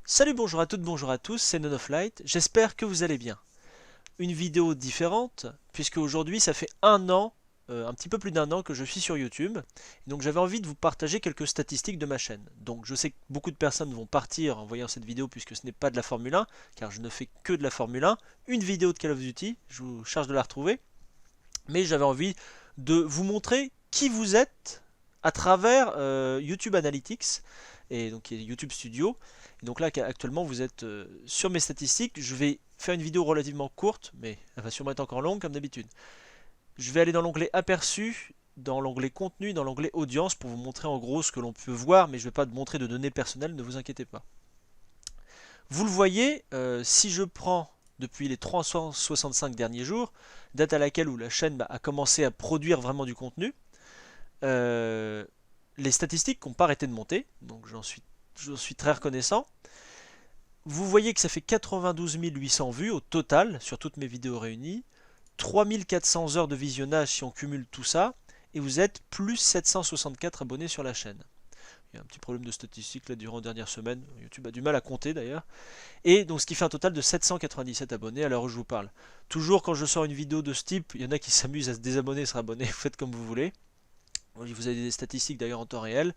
Salut, bonjour à toutes, bonjour à tous, c'est None of Light, j'espère que vous allez bien. Une vidéo différente, puisque aujourd'hui ça fait un an, un petit peu plus d'un an que je suis sur YouTube, et donc j'avais envie de vous partager quelques statistiques de ma chaîne. Donc je sais que beaucoup de personnes vont partir en voyant cette vidéo puisque ce n'est pas de la Formule 1, car je ne fais que de la Formule 1, une vidéo de Call of Duty, je vous charge de la retrouver, mais j'avais envie de vous montrer qui vous êtes à travers YouTube Analytics et donc YouTube Studio. Et donc là actuellement vous êtes sur mes statistiques. Je vais faire une vidéo relativement courte, mais elle va sûrement être encore longue comme d'habitude. Je vais aller dans l'onglet aperçu, dans l'onglet contenu, dans l'onglet audience pour vous montrer en gros ce que l'on peut voir, mais je ne vais pas montrer de données personnelles, ne vous inquiétez pas. Vous le voyez, si je prends depuis les 365 derniers jours, date à laquelle où la chaîne a commencé à produire vraiment du contenu, euh, les statistiques n'ont pas arrêté de monter, donc j'en suis très reconnaissant. Vous voyez que ça fait 92 800 vues au total sur toutes mes vidéos réunies, 3400 heures de visionnage si on cumule tout ça, et vous êtes plus 764 abonnés sur la chaîne. Il y a un petit problème de statistiques là durant les dernières semaines, YouTube a du mal à compter d'ailleurs. Et donc ce qui fait un total de 797 abonnés à l'heure où je vous parle. Toujours quand je sors une vidéo de ce type, il y en a qui s'amusent à se désabonner, se rabonner, vous faites comme vous voulez. Vous avez des statistiques d'ailleurs en temps réel.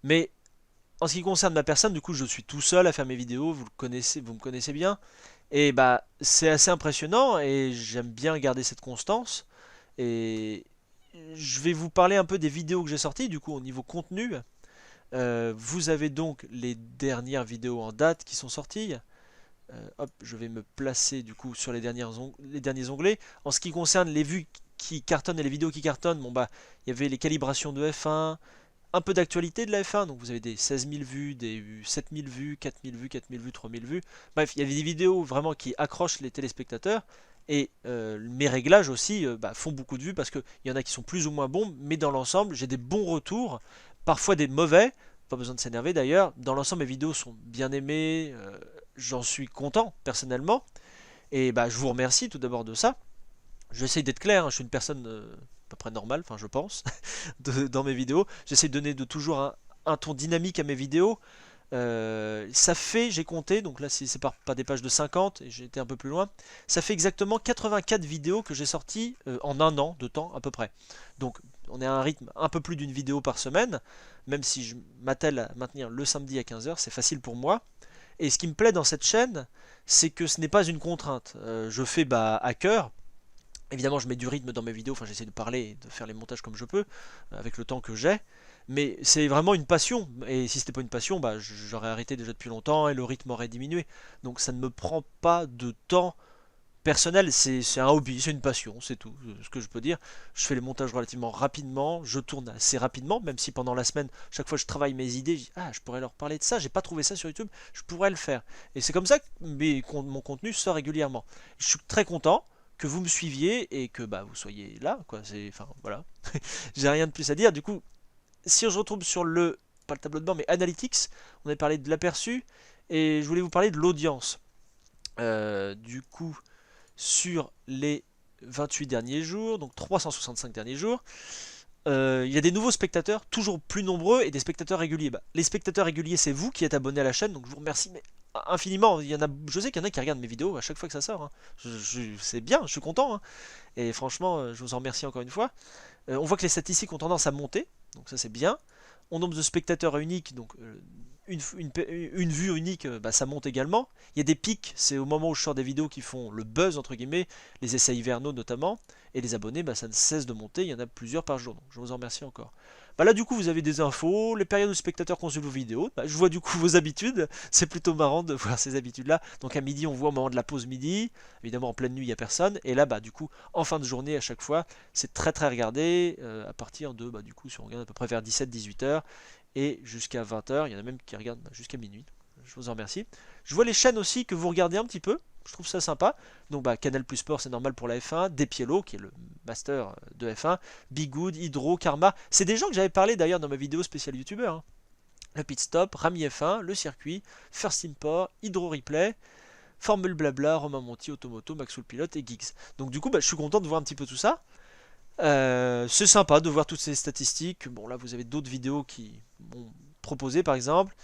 Mais en ce qui concerne ma personne, du coup je suis tout seul à faire mes vidéos, vous me connaissez bien. Et bah c'est assez impressionnant et j'aime bien garder cette constance. Et je vais vous parler un peu des vidéos que j'ai sorties, du coup au niveau contenu. Vous avez donc les dernières vidéos en date qui sont sorties. Hop, je vais me placer du coup sur les derniers onglets. En ce qui concerne les vues qui cartonnent et les vidéos qui cartonnent, bon bah il y avait les calibrations de F1, un peu d'actualité de la F1, donc vous avez des 16 000 vues, des 7 000 vues, 4 000 vues, 4 000 vues, 3 000 vues. Bref, il y avait des vidéos vraiment qui accrochent les téléspectateurs. Et mes réglages aussi font beaucoup de vues parce qu'il y en a qui sont plus ou moins bons, mais dans l'ensemble, j'ai des bons retours, parfois des mauvais, pas besoin de s'énerver d'ailleurs. Dans l'ensemble, mes vidéos sont bien aimées, j'en suis content personnellement. Et bah, je vous remercie tout d'abord de ça. J'essaye d'être clair, hein, je suis une personne à peu près normale, enfin je pense, dans mes vidéos. J'essaie de donner toujours un ton dynamique à mes vidéos. Ça fait, j'ai compté, donc là c'est pas des pages de 50, et j'ai été un peu plus loin. Ça fait exactement 84 vidéos que j'ai sorties en un an de temps à peu près. Donc on est à un rythme un peu plus d'une vidéo par semaine, même si je m'attelle à maintenir le samedi à 15 h, c'est facile pour moi. Et ce qui me plaît dans cette chaîne, c'est que ce n'est pas une contrainte. Je fais à cœur. Évidemment, je mets du rythme dans mes vidéos, enfin j'essaie de parler et de faire les montages comme je peux, avec le temps que j'ai. Mais c'est vraiment une passion, et si c'était pas une passion, bah, j'aurais arrêté déjà depuis longtemps et le rythme aurait diminué. Donc ça ne me prend pas de temps personnel, c'est un hobby, c'est une passion, c'est tout ce que je peux dire. Je fais les montages relativement rapidement, je tourne assez rapidement, même si pendant la semaine, chaque fois je travaille mes idées, je dis ah je pourrais leur parler de ça, j'ai pas trouvé ça sur YouTube, je pourrais le faire. Et c'est comme ça que mon contenu sort régulièrement. Je suis très content que vous me suiviez et que bah, vous soyez là, quoi. Enfin voilà, j'ai rien de plus à dire. Du coup, si je retrouve sur pas le tableau de bord, mais Analytics, on avait parlé de l'aperçu et je voulais vous parler de l'audience. Du coup, sur les 28 derniers jours, donc 365 derniers jours, il y a des nouveaux spectateurs, toujours plus nombreux, et des spectateurs réguliers. Bah, les spectateurs réguliers, c'est vous qui êtes abonnés à la chaîne, donc je vous remercie mais infiniment. Je sais qu'il y en a qui regardent mes vidéos à chaque fois que ça sort, hein. C'est bien, je suis content, hein. Et franchement, je vous en remercie encore une fois. On voit que les statistiques ont tendance à monter, donc ça c'est bien. En nombre de spectateurs uniques, donc une vue unique, ça monte également. Il y a des pics, c'est au moment où je sors des vidéos qui font le buzz, entre guillemets, les essais hivernaux notamment, et les abonnés, ça ne cesse de monter, il y en a plusieurs par jour, donc je vous en remercie encore. Là du coup vous avez des infos, les périodes où les spectateurs consultent vos vidéos, je vois du coup vos habitudes, c'est plutôt marrant de voir ces habitudes là. Donc à midi on voit au moment de la pause midi, évidemment en pleine nuit il n'y a personne, et là du coup en fin de journée à chaque fois, c'est très très regardé, à partir de, du coup si on regarde à peu près vers 17-18 heures, et jusqu'à 20 heures, il y en a même qui regardent jusqu'à minuit. Je vous en remercie. Je vois les chaînes aussi que vous regardez un petit peu. Je trouve ça sympa. Donc Canal Plus Sport, c'est normal pour la F1. Despiello, qui est le master de F1. Bigood, Hydro, Karma. C'est des gens que j'avais parlé d'ailleurs dans ma vidéo spéciale youtubeur, hein. Le pit stop, Rami F1, le circuit, First Import, Hydro Replay, Formule Blabla, Romain Monti, Automoto, Maxwell Pilote et Geeks. Donc du coup, je suis content de voir un petit peu tout ça. C'est sympa de voir toutes ces statistiques. Bon, là, vous avez d'autres vidéos qui m'ont proposé, par exemple.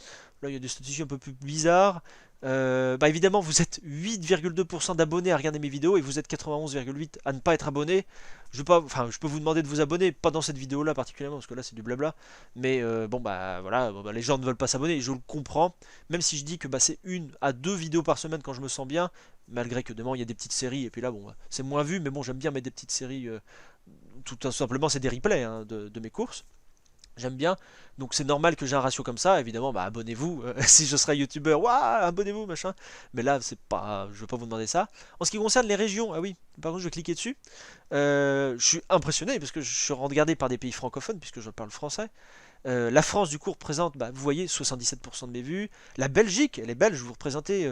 Là, il y a des statistiques un peu plus bizarres. Bah évidemment, vous êtes 8,2% d'abonnés à regarder mes vidéos et vous êtes 91,8% à ne pas être abonné. Je veux pas, enfin, je peux vous demander de vous abonner, pas dans cette vidéo-là particulièrement, parce que là c'est du blabla. Mais bon bah voilà, bon, bah, les gens ne veulent pas s'abonner, et je le comprends. Même si je dis que bah, c'est 1 à 2 vidéos par semaine quand je me sens bien, malgré que demain il y a des petites séries, et puis là bon, bah, c'est moins vu, mais bon, j'aime bien mettre des petites séries. Tout simplement, c'est des replays hein, de mes courses. J'aime bien, donc c'est normal que j'ai un ratio comme ça. Évidemment, bah abonnez-vous si je serais youtubeur, waouh, abonnez-vous, machin. Mais là, c'est pas, je vais pas vous demander ça. En ce qui concerne les régions, ah oui, par contre, je vais cliquer dessus. Je suis impressionné parce que je suis regardé par des pays francophones puisque je parle français. La France, du coup, représente, bah, vous voyez, 77% de mes vues. La Belgique, les Belges, vous représentez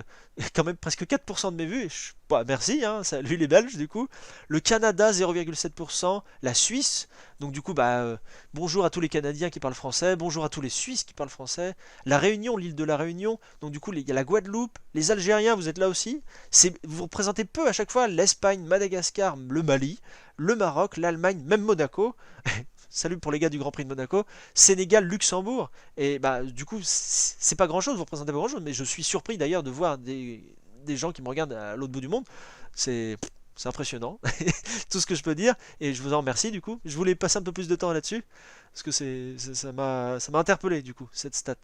quand même presque 4% de mes vues. Bah, merci, hein, salut les Belges, du coup. Le Canada, 0,7%. La Suisse, donc du coup, bah, bonjour à tous les Canadiens qui parlent français. Bonjour à tous les Suisses qui parlent français. La Réunion, l'île de la Réunion. Donc du coup, il y a la Guadeloupe. Les Algériens, vous êtes là aussi. Vous représentez peu à chaque fois l'Espagne, Madagascar, le Mali, le Maroc, l'Allemagne, même Monaco. Salut pour les gars du Grand Prix de Monaco, Sénégal, Luxembourg, et bah du coup c'est pas grand chose, vous représentez pas grand chose, mais je suis surpris d'ailleurs de voir des gens qui me regardent à l'autre bout du monde, c'est c'est impressionnant, tout ce que je peux dire, et je vous en remercie du coup. Je voulais passer un peu plus de temps là-dessus, parce que ça m'a interpellé du coup, cette stat.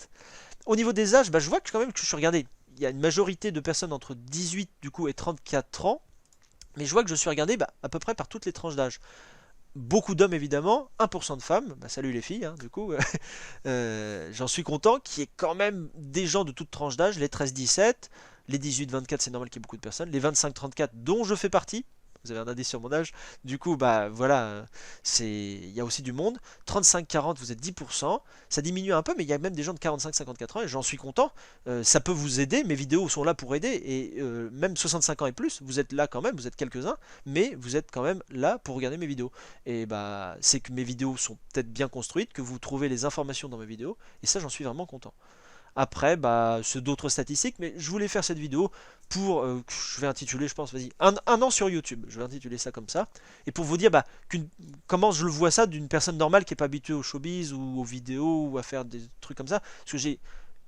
Au niveau des âges, bah, je vois que quand même que je suis regardé, il y a une majorité de personnes entre 18 du coup et 34 ans, mais je vois que je suis regardé bah, à peu près par toutes les tranches d'âge. Beaucoup d'hommes évidemment, 1% de femmes, bah, salut les filles, hein, du coup, j'en suis content qu'il y ait quand même des gens de toute tranche d'âge, les 13-17, les 18-24 c'est normal qu'il y ait beaucoup de personnes, les 25-34 dont je fais partie, vous avez un indice sur mon âge, du coup bah voilà, il y a aussi du monde, 35-40 vous êtes 10%, ça diminue un peu mais il y a même des gens de 45-54 ans et j'en suis content, ça peut vous aider, mes vidéos sont là pour aider et même 65 ans et plus, vous êtes là quand même, vous êtes quelques-uns, mais vous êtes quand même là pour regarder mes vidéos. Et bah c'est que mes vidéos sont peut-être bien construites, que vous trouvez les informations dans mes vidéos, et ça j'en suis vraiment content. Après, bah, c'est d'autres statistiques, mais je voulais faire cette vidéo pour, je vais intituler, je pense, vas-y, un an sur YouTube, je vais intituler ça comme ça, et pour vous dire bah, comment je le vois ça d'une personne normale qui n'est pas habituée au showbiz ou aux vidéos ou à faire des trucs comme ça, parce que j'ai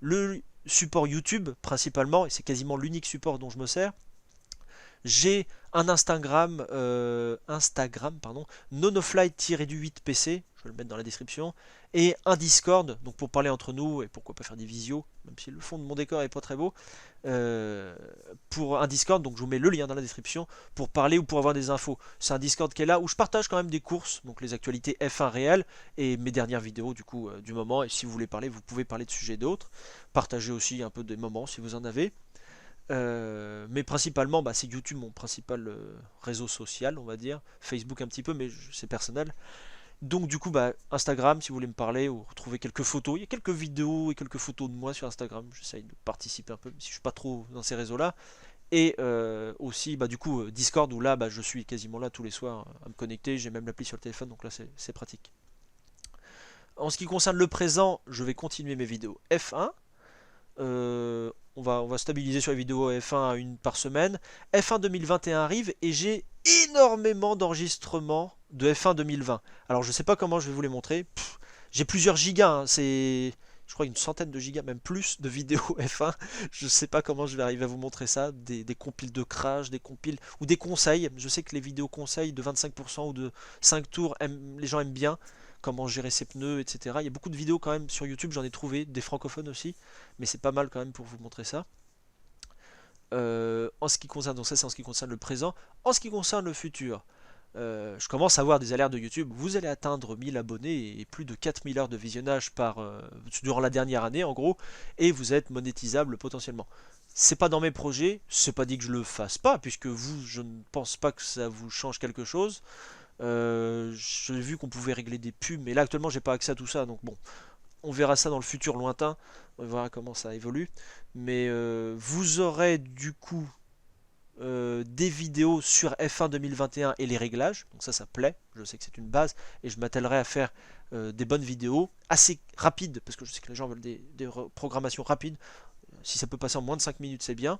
le support YouTube principalement, et c'est quasiment l'unique support dont je me sers. J'ai un Instagram pardon, nonoflight-8pc, je vais le mettre dans la description, et un Discord, donc pour parler entre nous, et pourquoi pas faire des visios, même si le fond de mon décor est pas très beau, pour un Discord, donc je vous mets le lien dans la description, pour parler ou pour avoir des infos. C'est un Discord qui est là, où je partage quand même des courses, donc les actualités F1 réelles, et mes dernières vidéos du coup du moment, et si vous voulez parler, vous pouvez parler de sujets d'autres, partager aussi un peu des moments si vous en avez. Mais principalement, bah, c'est YouTube mon principal réseau social, on va dire. Facebook un petit peu, mais c'est personnel. Donc du coup, bah, Instagram, si vous voulez me parler ou retrouver quelques photos. Il y a quelques vidéos et quelques photos de moi sur Instagram. J'essaye de participer un peu, même si je suis pas trop dans ces réseaux-là. Et aussi, bah, du coup, Discord, où là, bah, je suis quasiment là tous les soirs à me connecter. J'ai même l'appli sur le téléphone, donc là, c'est pratique. En ce qui concerne le présent, je vais continuer mes vidéos F1. On va stabiliser sur les vidéos F1 à une par semaine. F1 2021 arrive et j'ai énormément d'enregistrements de F1 2020. Alors je sais pas comment je vais vous les montrer. J'ai plusieurs gigas, hein, c'est je crois une centaine de gigas, même plus de vidéos F1. Je sais pas comment je vais arriver à vous montrer ça. Des compiles de crash, des compiles ou des conseils. Je sais que les vidéos conseils de 25% ou de 5 tours, les gens aiment bien comment gérer ses pneus, etc. Il y a beaucoup de vidéos quand même sur YouTube, j'en ai trouvé, des francophones aussi, mais c'est pas mal quand même pour vous montrer ça. En ce qui concerne, donc ça c'est en ce qui concerne le présent. En ce qui concerne le futur, je commence à avoir des alertes de YouTube. Vous allez atteindre 1000 abonnés et plus de 4000 heures de visionnage durant la dernière année en gros, et vous êtes monétisable potentiellement. C'est pas dans mes projets, c'est pas dit que je le fasse pas, puisque vous, je ne pense pas que ça vous change quelque chose. J'ai vu qu'on pouvait régler des pubs, mais là actuellement j'ai pas accès à tout ça, donc bon, on verra ça dans le futur lointain, on verra comment ça évolue. Mais vous aurez du coup des vidéos sur F1 2021 et les réglages, donc ça plaît, je sais que c'est une base, et je m'attellerai à faire des bonnes vidéos, assez rapides, parce que je sais que les gens veulent des programmations rapides, si ça peut passer en moins de 5 minutes c'est bien.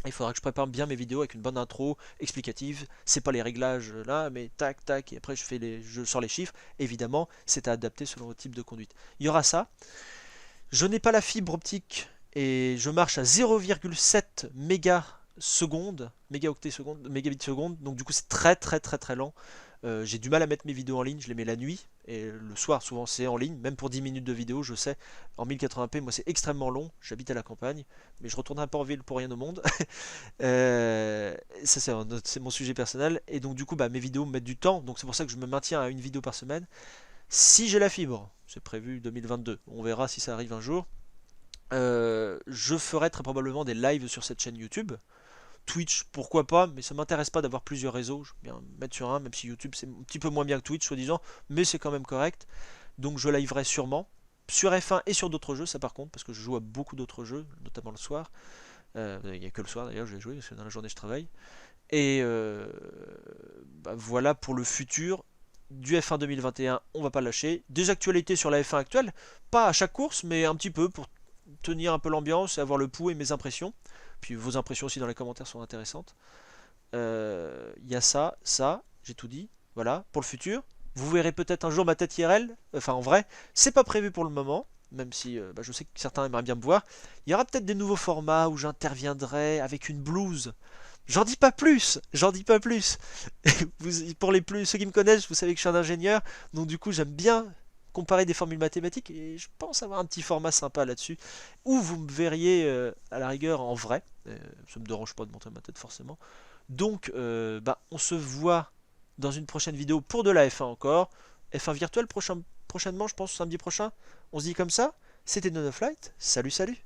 Il faudra que je prépare bien mes vidéos avec une bonne intro explicative. C'est pas les réglages là, mais tac tac, et après je sors les chiffres. Évidemment, c'est à adapter selon votre type de conduite. Il y aura ça. Je n'ai pas la fibre optique et je marche à 0,7 mégaoctets seconde, mégabits seconde, donc du coup c'est très très très très lent. J'ai du mal à mettre mes vidéos en ligne, je les mets la nuit et le soir souvent c'est en ligne, même pour 10 minutes de vidéo, je sais, en 1080p moi c'est extrêmement long, j'habite à la campagne, mais je retournerai pas en ville pour rien au monde. Ça c'est mon sujet personnel et donc du coup bah, mes vidéos me mettent du temps, donc c'est pour ça que je me maintiens à une vidéo par semaine. Si j'ai la fibre, c'est prévu 2022, on verra si ça arrive un jour. Je ferai très probablement des lives sur cette chaîne YouTube. Twitch, pourquoi pas, mais ça m'intéresse pas d'avoir plusieurs réseaux. Je vais bien me mettre sur un, même si YouTube c'est un petit peu moins bien que Twitch, soi-disant, mais c'est quand même correct. Donc je liverai sûrement. Sur F1 et sur d'autres jeux, ça par contre, parce que je joue à beaucoup d'autres jeux, notamment le soir. Il n'y a que le soir d'ailleurs, je vais jouer, parce que dans la journée je travaille. Et bah, voilà pour le futur du F1 2021, on va pas lâcher. Des actualités sur la F1 actuelle, pas à chaque course, mais un petit peu pour tenir un peu l'ambiance et avoir le pouls et mes impressions. Puis vos impressions aussi dans les commentaires sont intéressantes. Il y a ça, j'ai tout dit. Voilà, pour le futur. Vous verrez peut-être un jour ma tête IRL, enfin en vrai. C'est pas prévu pour le moment, même si bah, je sais que certains aimeraient bien me voir. Il y aura peut-être des nouveaux formats où j'interviendrai avec une blouse. J'en dis pas plus, j'en dis pas plus. Pour ceux qui me connaissent, vous savez que je suis un ingénieur, donc du coup j'aime bien comparer des formules mathématiques et je pense avoir un petit format sympa là-dessus, où vous me verriez à la rigueur en vrai. Ça me dérange pas de montrer ma tête forcément. Donc bah, on se voit dans une prochaine vidéo pour de la F1 encore. F1 virtuel prochainement, je pense samedi prochain. On se dit comme ça. C'était None of Light. Salut, salut.